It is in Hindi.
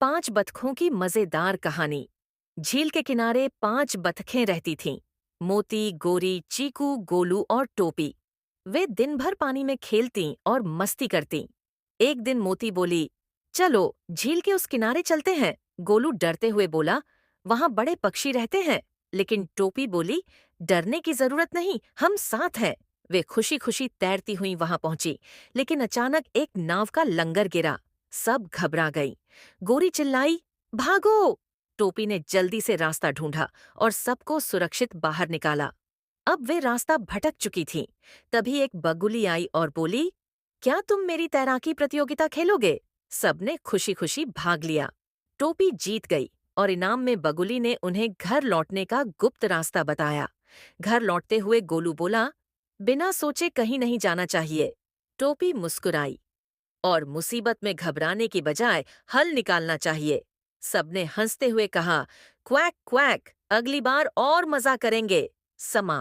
5 बतखों की मजेदार कहानी। झील के किनारे 5 बतखें रहती थीं। मोती, गोरी, चीकू, गोलू और टोपी। वे दिन भर पानी में खेलतीं और मस्ती करतीं। एक दिन मोती बोली, चलो झील के उस किनारे चलते हैं। गोलू डरते हुए बोला, वहां बड़े पक्षी रहते हैं। लेकिन टोपी बोली, डरने की जरूरत नहीं, हम साथ हैं। वे खुशी खुशी तैरती हुई वहां पहुंची, लेकिन अचानक एक नाव का लंगर गिरा। सब घबरा गई। गोरी चिल्लाई, भागो! टोपी ने जल्दी से रास्ता ढूंढा और सबको सुरक्षित बाहर निकाला। अब वे रास्ता भटक चुकी थीं। तभी एक बगुली आई और बोली, क्या तुम मेरी तैराकी प्रतियोगिता खेलोगे? सबने खुशी खुशी भाग लिया। टोपी जीत गई और इनाम में बगुली ने उन्हें घर लौटने का गुप्त रास्ता बताया। घर लौटते हुए गोलू बोला, बिना सोचे कहीं नहीं जाना चाहिए। टोपी मुस्कुराई और मुसीबत में घबराने की बजाय हल निकालना चाहिए। सबने हंसते हुए कहा, क्वैक क्वैक, अगली बार और मजा करेंगे। समाप्त।